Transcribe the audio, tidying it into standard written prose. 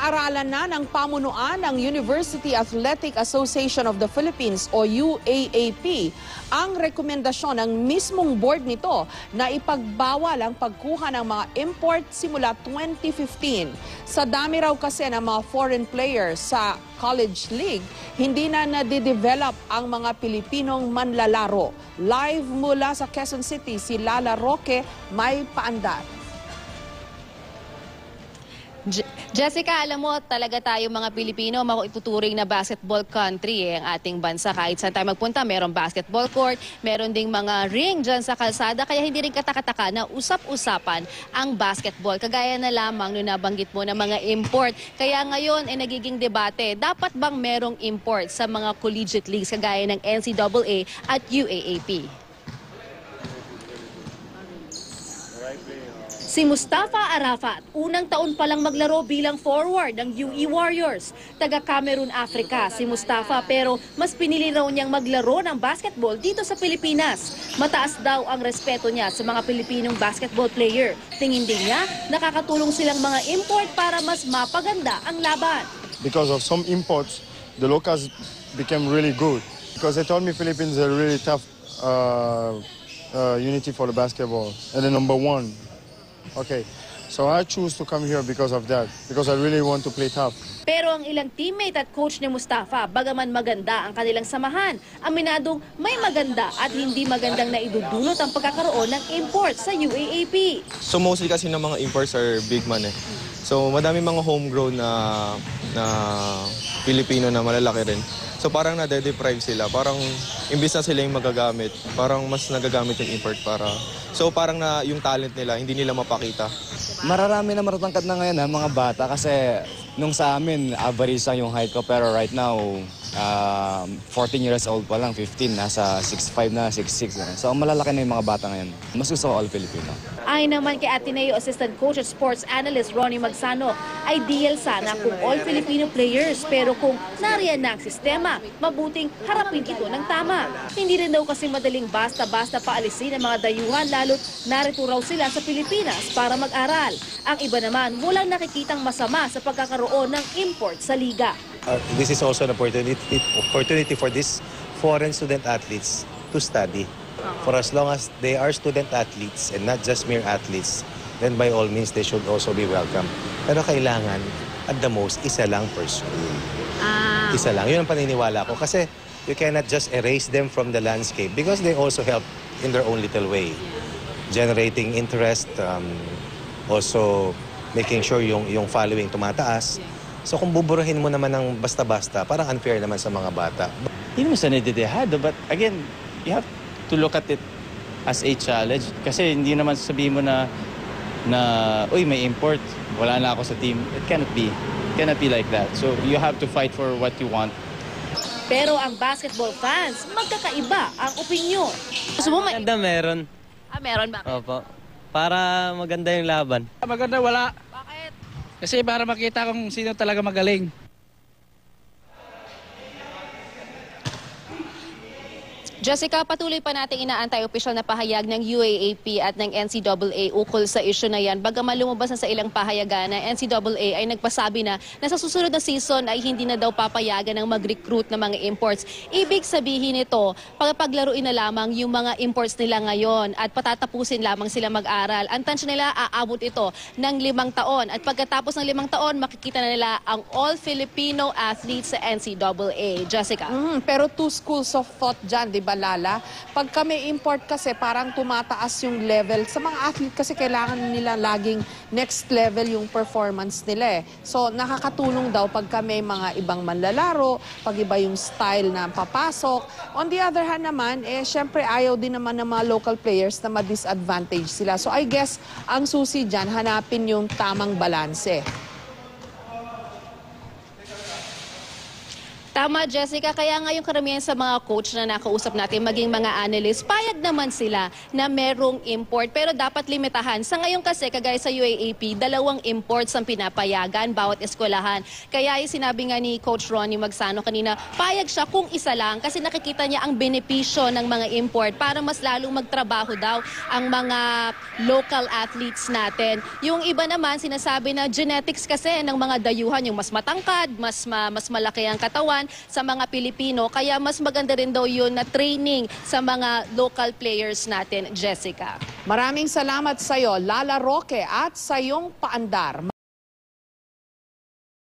Pinaaralan na ng pamunuan ng University Athletic Association of the Philippines o UAAP ang rekomendasyon ng mismong board nito na ipagbawal ang pagkuha ng mga import simula 2015. Sa dami raw kasi ng mga foreign players sa college league, hindi na nadidevelop ang mga Pilipinong manlalaro. Live mula sa Quezon City, si Lala Roque may paandar. Jessica, alam mo talaga tayo mga Pilipino, maituturing na basketball country ang ating bansa. Kahit saan tayo magpunta, merong basketball court, meron ding mga ring dyan sa kalsada. Kaya hindi rin katakataka na usap-usapan ang basketball. Kagaya na lamang nung nabanggit mo na mga import. Kaya ngayon ay nagiging debate, dapat bang merong import sa mga collegiate leagues kagaya ng NCAA at UAAP? Si Mustafa Arafat, unang taon pa lang maglaro bilang forward ng UE Warriors. Taga Cameroon, Africa si Mustafa, pero mas pinili raw niyang maglaro ng basketball dito sa Pilipinas. Mataas daw ang respeto niya sa mga Pilipinong basketball player. Tingin din niya, nakakatulong silang mga import para mas mapaganda ang laban. Because of some imports, the locals became really good. Because they told me Philippines are really tough unity for the basketball. And the number one. Okay, so I choose to come here because of that, because I really want to play tough. Pero ang ilang teammate at coach ni Mustafa, bagaman maganda ang kanilang samahan, aminadong may maganda at hindi magandang naidudulot ang pagkakaroon ng import sa UAAP. So mostly kasi ng mga imports are big man eh. So madami mga homegrown na Pilipino na malalaki rin. So parang nade-deprive sila, parang imbis na sila yung magagamit, parang mas nagagamit yung import para. So parang na yung talent nila, hindi nila mapakita. Mararami na matatangkad na ngayon mga bata kasi nung sa amin, average lang yung height ko pero right now, 14 years old pa lang, 15, nasa 6'5 na, 6'6 na. So malalaki na yung mga bata ngayon. Mas gusto ko all Filipino. Ayon naman kay Ateneo Assistant Coach at Sports Analyst Ronnie Magsano, ideal sana kung all Filipino players pero kung nariyan na ang sistema, mabuting harapin ito ng tama. Hindi rin daw kasi madaling basta-basta paalisin ang mga dayuhan lalo't narito raw sila sa Pilipinas para mag-aral. Ang iba naman, walang nakikitang masama sa pagkakaroon ng import sa liga. This is also an opportunity for these foreign student athletes to study. For as long as they are student athletes and not just mere athletes, then by all means they should also be welcome. Pero kailangan, at the most, isa lang per school. Isa lang. Yun ang paniniwala ko. Kasi you cannot just erase them from the landscape because they also help in their own little way. Generating interest, also making sure yung following tumataas. So kung buburahin mo naman ng basta-basta, parang unfair naman sa mga bata. Hindi mo sa nadidehado, but again, you have to look at it as a challenge. Kasi hindi naman sabihin mo na uy, may import, wala na ako sa team. It cannot be. It cannot be like that. So you have to fight for what you want. Pero ang basketball fans, magkakaiba ang opinyon. Gusto mo Maganda meron. meron ba? Opo. Para maganda yung laban. Maganda wala. Bakit? Kasi para makita kung sino talaga magaling. Jessica, patuloy pa nating inaantay opisyal na pahayag ng UAAP at ng NCAA ukol sa issue na yan. Bagaman lumabas na sa ilang pahayagan na NCAA ay nagpasabi na sa susunod na season ay hindi na daw papayagan ng mag-recruit ng mga imports. Ibig sabihin nito, pagpaglaruin na lamang yung mga imports nila ngayon at patatapusin lamang sila mag-aral. Ang tansya nila, aabot ito ng 5 taon. At pagkatapos ng 5 taon, makikita na nila ang all-Filipino athletes sa NCAA. Jessica? Pero two schools of thought dyan, di ba? Lala. Pag kami import kasi parang tumataas yung level. Sa mga athlete kasi kailangan nila laging next level yung performance nila eh. So nakakatulong daw pag kami mga ibang manlalaro, pag iba yung style na papasok. On the other hand naman, syempre ayaw din naman ng mga local players na ma-disadvantage sila. So I guess ang susi dyan, hanapin yung tamang balanse. Tama, Jessica. Kaya nga yung karamihan sa mga coach na nakausap natin, maging mga analyst, payag naman sila na merong import. Pero dapat limitahan. Sa ngayon kasi, kagaya sa UAAP, 2 imports ang pinapayagan bawat eskwelahan. Kaya yung sinabi nga ni Coach Ronnie Magsano kanina, payag siya kung isa lang kasi nakikita niya ang benepisyo ng mga import para mas lalong magtrabaho daw ang mga local athletes natin. Yung iba naman, sinasabi na genetics kasi ng mga dayuhan, yung mas matangkad, mas malaki ang katawan sa mga Pilipino. Kaya mas maganda rin daw yun na training sa mga local players natin, Jessica. Maraming salamat sa iyo, Lala Roque, at sa iyong paandar.